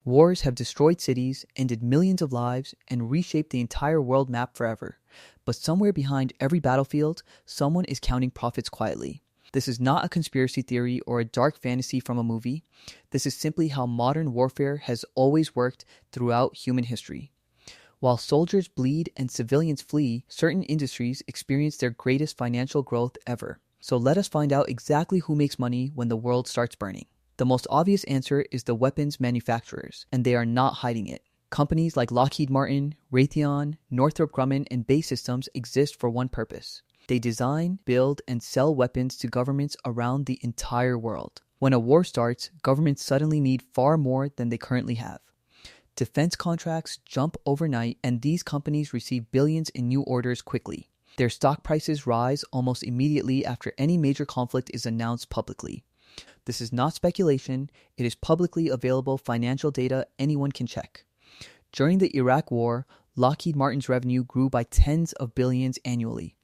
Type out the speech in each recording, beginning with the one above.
Wars have destroyed cities, ended millions of lives, and reshaped the entire world map forever. But somewhere behind every battlefield, someone is counting profits quietly. This is not a conspiracy theory or a dark fantasy from a movie. This is simply how modern warfare has always worked throughout human history. While soldiers bleed and civilians flee, certain industries experience their greatest financial growth ever. So let us find out exactly who makes money when the world starts burning. The most obvious answer is the weapons manufacturers, and they are not hiding it. Companies like Lockheed Martin, Raytheon, Northrop Grumman, and BAE Systems exist for one purpose. They design, build, and sell weapons to governments around the entire world. When a war starts, governments suddenly need far more than they currently have. Defense contracts jump overnight, and these companies receive billions in new orders quickly. Their stock prices rise almost immediately after any major conflict is announced publicly. This is not speculation, it is publicly available financial data anyone can check. During the Iraq War, Lockheed Martin's revenue grew by tens of billions annually.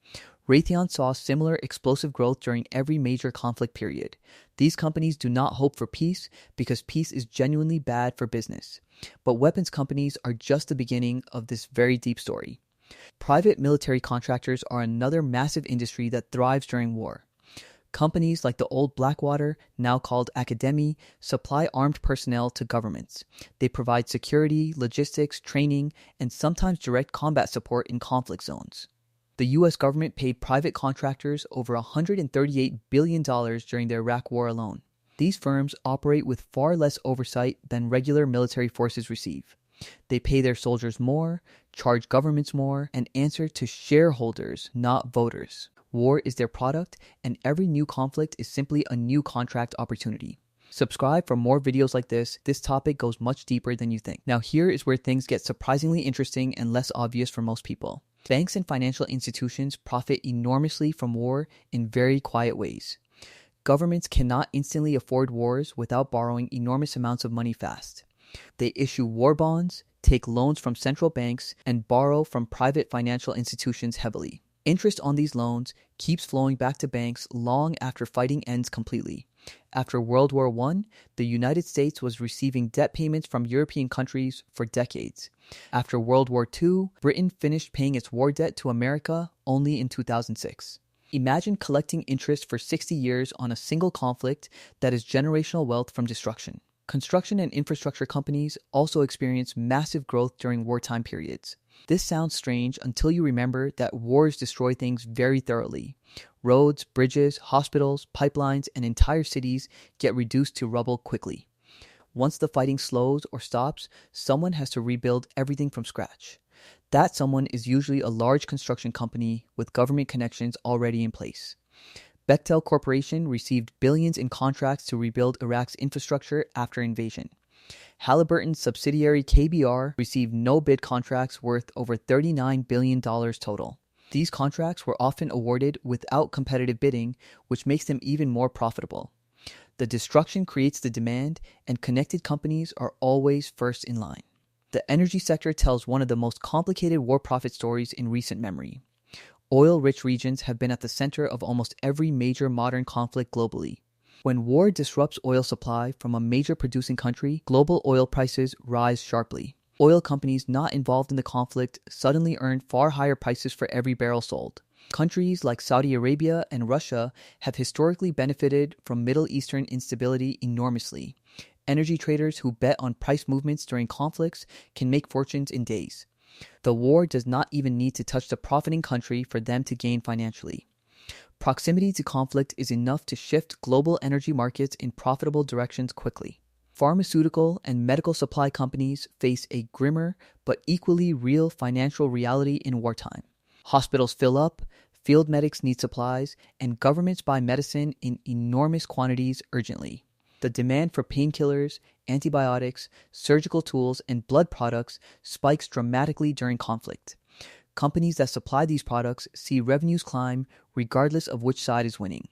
Raytheon saw similar explosive growth during every major conflict period. These companies do not hope for peace because peace is genuinely bad for business. But weapons companies are just the beginning of this very deep story. Private military contractors are another massive industry that thrives during war. Companies like the old Blackwater, now called Academy, supply armed personnel to governments. They provide security, logistics, training, and sometimes direct combat support in conflict zones. The U.S. government paid private contractors over $138 billion during the Iraq War alone. These firms operate with far less oversight than regular military forces receive. They pay their soldiers more, charge governments more, and answer to shareholders, not voters. War is their product, and every new conflict is simply a new contract opportunity. Subscribe for more videos like this. This topic goes much deeper than you think. Now here is where things get surprisingly interesting and less obvious for most people. Banks and financial institutions profit enormously from war in very quiet ways. Governments cannot instantly afford wars without borrowing enormous amounts of money fast. They issue war bonds, take loans from central banks, and borrow from private financial institutions heavily. Interest on these loans keeps flowing back to banks long after fighting ends completely. After World War I, the United States was receiving debt payments from European countries for decades. After World War II, Britain finished paying its war debt to America only in 2006. Imagine collecting interest for 60 years on a single conflict that is generational wealth from destruction. Construction and infrastructure companies also experience massive growth during wartime periods. This sounds strange until you remember that wars destroy things very thoroughly. Roads, bridges, hospitals, pipelines, and entire cities get reduced to rubble quickly. Once the fighting slows or stops, someone has to rebuild everything from scratch. That someone is usually a large construction company with government connections already in place. Bechtel Corporation received billions in contracts to rebuild Iraq's infrastructure after invasion. Halliburton's subsidiary KBR received no-bid contracts worth over $39 billion total. These contracts were often awarded without competitive bidding, which makes them even more profitable. The destruction creates the demand, and connected companies are always first in line. The energy sector tells one of the most complicated war profit stories in recent memory. Oil-rich regions have been at the center of almost every major modern conflict globally. When war disrupts oil supply from a major producing country, global oil prices rise sharply. Oil companies not involved in the conflict suddenly earn far higher prices for every barrel sold. Countries like Saudi Arabia and Russia have historically benefited from Middle Eastern instability enormously. Energy traders who bet on price movements during conflicts can make fortunes in days. The war does not even need to touch the profiting country for them to gain financially. Proximity to conflict is enough to shift global energy markets in profitable directions quickly. Pharmaceutical and medical supply companies face a grimmer but equally real financial reality in wartime. Hospitals fill up, field medics need supplies, and governments buy medicine in enormous quantities urgently. The demand for painkillers, antibiotics, surgical tools, and blood products spikes dramatically during conflict. Companies that supply these products see revenues climb regardless of which side is winning.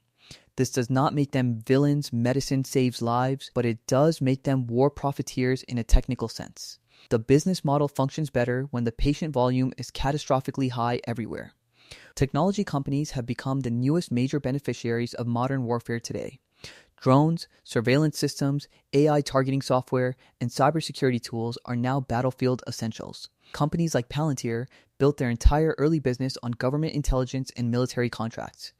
This does not make them villains medicine saves lives, but it does make them war profiteers in a technical sense. The business model functions better when the patient volume is catastrophically high everywhere. Technology companies have become the newest major beneficiaries of modern warfare today. Drones, surveillance systems, AI targeting software, and cybersecurity tools are now battlefield essentials. Companies like Palantir built their entire early business on government intelligence and military contracts.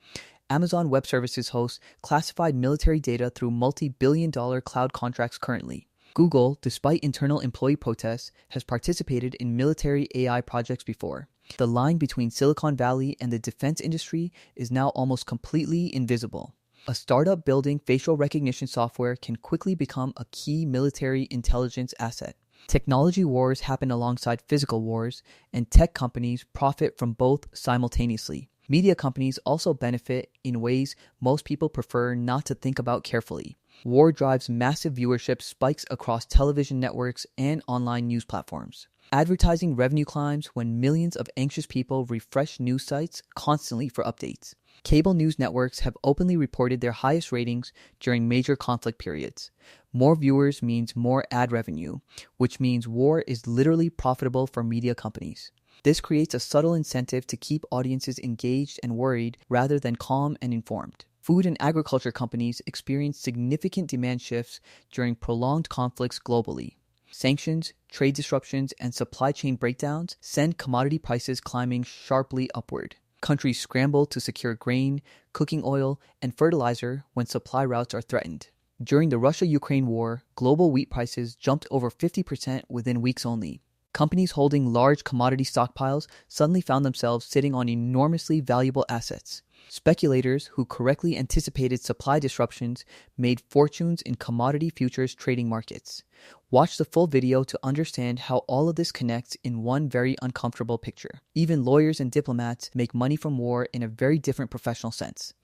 Amazon Web Services hosts classified military data through multi-billion-dollar cloud contracts currently. Google, despite internal employee protests, has participated in military AI projects before. The line between Silicon Valley and the defense industry is now almost completely invisible. A startup building facial recognition software can quickly become a key military intelligence asset. Technology wars happen alongside physical wars, and tech companies profit from both simultaneously. Media companies also benefit in ways most people prefer not to think about carefully. War drives massive viewership spikes across television networks and online news platforms. Advertising revenue climbs when millions of anxious people refresh news sites constantly for updates. Cable news networks have openly reported their highest ratings during major conflict periods. More viewers means more ad revenue, which means war is literally profitable for media companies. This creates a subtle incentive to keep audiences engaged and worried rather than calm and informed. Food and agriculture companies experience significant demand shifts during prolonged conflicts globally. Sanctions, trade disruptions, and supply chain breakdowns send commodity prices climbing sharply upward. Countries scramble to secure grain, cooking oil, and fertilizer when supply routes are threatened. During the Russia-Ukraine war, global wheat prices jumped over 50% within weeks only. Companies holding large commodity stockpiles suddenly found themselves sitting on enormously valuable assets. Speculators who correctly anticipated supply disruptions made fortunes in commodity futures trading markets. Watch the full video to understand how all of this connects in one very uncomfortable picture. Even lawyers and diplomats make money from war in a very different professional sense.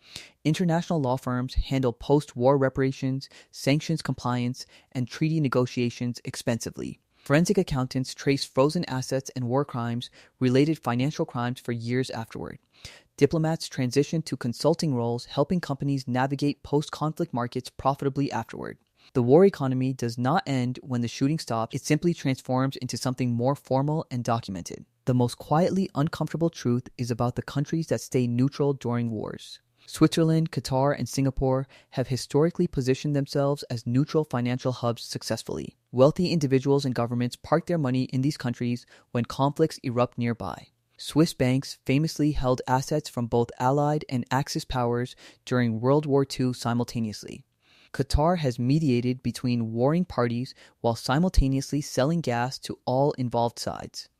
International law firms handle post-war reparations, sanctions compliance, and treaty negotiations expensively. Forensic accountants trace frozen assets and war crimes, related financial crimes for years afterward. Diplomats transition to consulting roles, helping companies navigate post-conflict markets profitably afterward. The war economy does not end when the shooting stops, it simply transforms into something more formal and documented. The most quietly uncomfortable truth is about the countries that stay neutral during wars. Switzerland, Qatar, and Singapore have historically positioned themselves as neutral financial hubs successfully. Wealthy individuals and governments park their money in these countries when conflicts erupt nearby. Swiss banks famously held assets from both Allied and Axis powers during World War II simultaneously. Qatar has mediated between warring parties while simultaneously selling gas to all involved sides.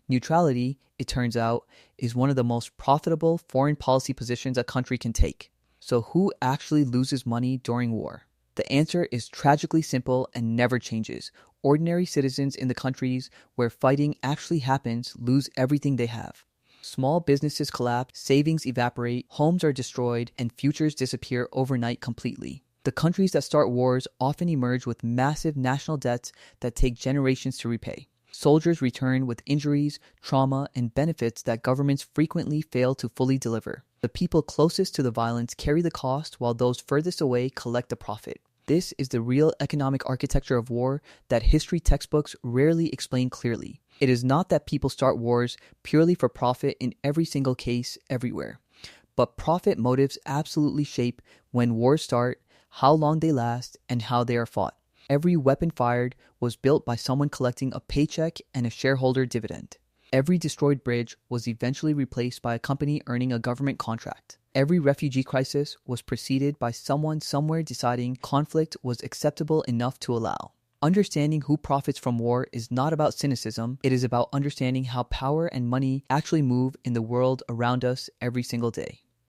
Neutrality, it turns out, is one of the most profitable foreign policy positions a country can take. So who actually loses money during war? The answer is tragically simple and never changes. Ordinary citizens in the countries where fighting actually happens lose everything they have. Small businesses collapse, savings evaporate, homes are destroyed, and futures disappear overnight completely. The countries that start wars often emerge with massive national debts that take generations to repay. Soldiers return with injuries, trauma, and benefits that governments frequently fail to fully deliver. The people closest to the violence carry the cost while those furthest away collect the profit. This is the real economic architecture of war that history textbooks rarely explain clearly. It is not that people start wars purely for profit in every single case everywhere. But profit motives absolutely shape when wars start, how long they last, and how they are fought. Every weapon fired was built by someone collecting a paycheck and a shareholder dividend. Every destroyed bridge was eventually replaced by a company earning a government contract. Every refugee crisis was preceded by someone somewhere deciding conflict was acceptable enough to allow. Understanding who profits from war is not about cynicism, it is about understanding how power and money actually move in the world around us every single day.